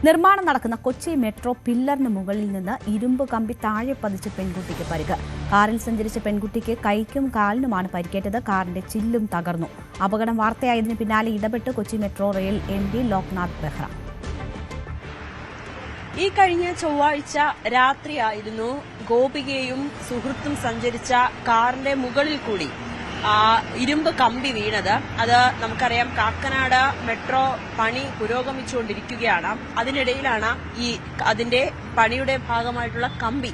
നിർമ്മാണം നടക്കുന്ന കൊച്ചി മെട്രോ പില്ലറിന് മുകളിൽ നിന്ന് ഇരുമ്പ് കമ്പി താഴെ പതിച്ച് പെൺകുട്ടിക്ക് പരിക്ക്. കാറിൽ സഞ്ചരിച്ച പെൺകുട്ടിക്ക് കൈക്കും കാലിനുമാണ് പരിക്കേറ്റത്. കാറിന്റെ ചില്ലും തകർന്നു. അപകടം വാർത്തയായതിനു പിന്നാലെ ഇടപെട്ട് Kochi metro rail MD Loknath Behra. ഈ കഴിഞ്ഞ ചൊവ്വാഴ്ച രാത്രിയായിരുന്നു ഗോപികയും സുഹൃത്തും സഞ്ചരിച്ച കാറിന്റെ മുകളിൽ കൂടി ഇരുമ്പ് കമ്പി വീണത്. അത് നമുക്കറിയാം, കാക്കനാട് മെട്രോ പണി പുരോഗമിച്ചുകൊണ്ടിരിക്കുകയാണ്. അതിനിടയിലാണ് അതിന്റെ പണിയുടെ ഭാഗമായിട്ടുള്ള കമ്പി,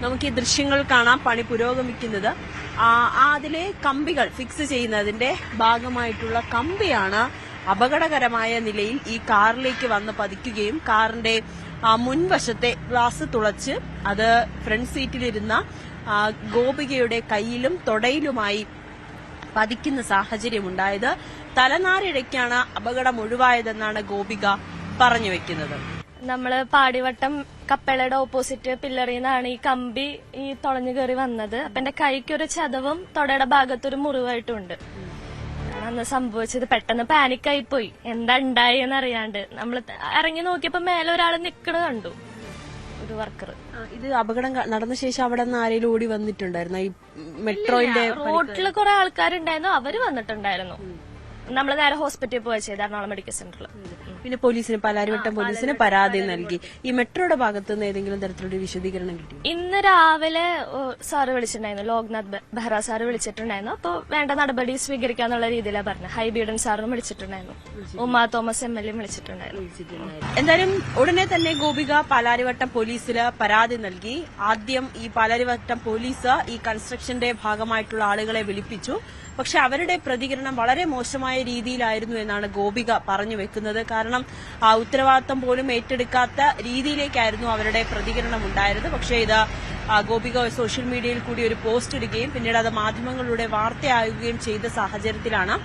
നമുക്ക് ഈ ദൃശ്യങ്ങൾ കാണാം, പണി പുരോഗമിക്കുന്നത്. അതിലെ കമ്പികൾ ഫിക്സ് ചെയ്യുന്നതിന്റെ ഭാഗമായിട്ടുള്ള കമ്പിയാണ് അപകടകരമായ നിലയിൽ ഈ കാറിലേക്ക് വന്ന് പതിക്കുകയും കാറിന്റെ മുൻവശത്തെ ഗ്ലാസ് തുളച്ച് അത് ഫ്രണ്ട് സീറ്റിലിരുന്ന ഗോപികയുടെ കൈയിലും തൊടയിലുമായി പതിക്കുന്ന സാഹചര്യമുണ്ടായത്. തലനാരിഴയ്ക്കാണ് അപകടം ഒഴിവായതെന്നാണ് ഗോപിക പറഞ്ഞു വെക്കുന്നത്. നമ്മള് പാടിവട്ടം കപ്പേളയുടെ ഓപ്പോസിറ്റ് പില്ലറിൽ നിന്നാണ് ഈ കമ്പി തുളഞ്ഞു കയറി വന്നത്. അപ്പൊ എന്റെ കൈക്കൊരു ചതവും തൊടയുടെ ഭാഗത്തൊരു മുറിവായിട്ടുണ്ട്. അന്ന് സംഭവിച്ചത് പെട്ടെന്ന് പാനിക്കായി പോയി, എന്താ ഉണ്ടായെന്ന് അറിയാണ്ട്. നമ്മൾ ഇറങ്ങി നോക്കിയപ്പോ മേലെ ഒരാൾ നിക്കണ കണ്ടു, ഒരു വർക്കർ. ഇത് അപകടം നടന്ന ശേഷം അവിടെ നിന്ന് ആരെങ്കിലും ഓടി വന്നിട്ടുണ്ടായിരുന്നു? ഈ മെട്രോയിന്റെ റോഡിൽ കുറെ ആൾക്കാരുണ്ടായിരുന്നു, അവര് വന്നിട്ടുണ്ടായിരുന്നു. നമ്മൾ നേരെ ഹോസ്പിറ്റലിൽ പോയ ചെയ്ത് എറണാകുളം മെഡിക്കൽ സെന്ററിൽ. പിന്നെ പോലീസിന്, പാലാരിവട്ടം പോലീസിന് പരാതി നൽകി. ഈ മെട്രോയുടെ ഭാഗത്ത് നിന്ന് ഏതെങ്കിലും തരത്തിലുള്ള വിശദീകരണം കിട്ടി? ഇന്ന് രാവിലെ സാറ് വിളിച്ചിട്ടുണ്ടായിരുന്നു, ലോക്നാഥ് ബെഹ്റ സാറ് വിളിച്ചിട്ടുണ്ടായിരുന്നു. അപ്പൊ വേണ്ട നടപടി സ്വീകരിക്കാന്നുള്ള രീതിയിലാണ് പറഞ്ഞത്. ഹൈബീഡൻ സാറും വിളിച്ചിട്ടുണ്ടായിരുന്നു, ഉമാ തോമസ് MLA വിളിച്ചിട്ടുണ്ടായിരുന്നു. എന്തായാലും ഉടനെ തന്നെ ഗോപിക പാലാരിവട്ടം പോലീസില് പരാതി നൽകി. ആദ്യം ഈ പാലാരിവട്ടം പോലീസ് ഈ കൺസ്ട്രക്ഷന്റെ ഭാഗമായിട്ടുള്ള ആളുകളെ വിളിപ്പിച്ചു. പക്ഷെ അവരുടെ പ്രതികരണം വളരെ മോശമായ രീതിയിലായിരുന്നു എന്നാണ് ഗോപിക പറഞ്ഞു വെക്കുന്നത്. കാരണം ഉത്തരവാദിത്തം പോലും ഏറ്റെടുക്കാത്ത രീതിയിലേക്കായിരുന്നു അവരുടെ പ്രതികരണം ഉണ്ടായത്. പക്ഷേ ഇത് ഗോപിക സോഷ്യൽ മീഡിയയിൽ കൂടി ഒരു പോസ്റ്റ് ഇടുകയും പിന്നീട് അത് മാധ്യമങ്ങളിലൂടെ വാർത്തയാകുകയും ചെയ്ത സാഹചര്യത്തിലാണ്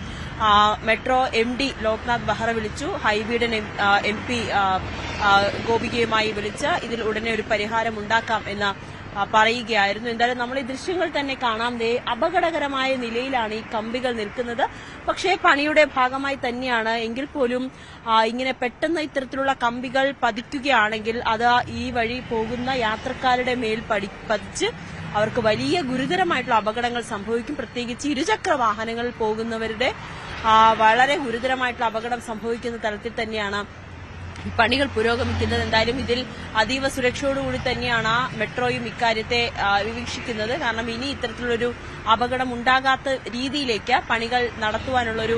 മെട്രോ MD ലോക്നാഥ് ബെഹ്റ വിളിച്ചു. ഹൈബീഡൻ MP ഗോപികയുമായി വിളിച്ച് ഇതിൽ ഉടനെ ഒരു പരിഹാരം ഉണ്ടാക്കാം എന്ന് പറയുകയായിരുന്നു. എന്തായാലും നമ്മൾ ഈ ദൃശ്യങ്ങൾ തന്നെ കാണാം. അപകടകരമായ നിലയിലാണ് ഈ കമ്പികൾ നിൽക്കുന്നത്. പക്ഷേ പണിയുടെ ഭാഗമായി തന്നെയാണ്. എങ്കിൽ പോലും ഇങ്ങനെ പെട്ടെന്ന് ഇത്തരത്തിലുള്ള കമ്പികൾ പതിക്കുകയാണെങ്കിൽ അത് ഈ വഴി പോകുന്ന യാത്രക്കാരുടെ മേൽ പതിച്ച് അവർക്ക് വലിയ ഗുരുതരമായിട്ടുള്ള അപകടങ്ങൾ സംഭവിക്കും. പ്രത്യേകിച്ച് ഇരുചക്ര വാഹനങ്ങളിൽ പോകുന്നവരുടെ വളരെ ഗുരുതരമായിട്ടുള്ള അപകടം സംഭവിക്കുന്ന തരത്തിൽ തന്നെയാണ് പണികൾ പുരോഗമിക്കുന്നത്. എന്തായാലും ഇതിൽ അതീവ സുരക്ഷയോടുകൂടി തന്നെയാണ് മെട്രോയും ഇക്കാര്യത്തെ വീക്ഷിക്കുന്നത്. കാരണം ഇനി ഇത്തരത്തിലുള്ളൊരു അപകടം ഉണ്ടാകാത്ത രീതിയിലേക്ക് പണികൾ നടത്തുവാനുള്ളൊരു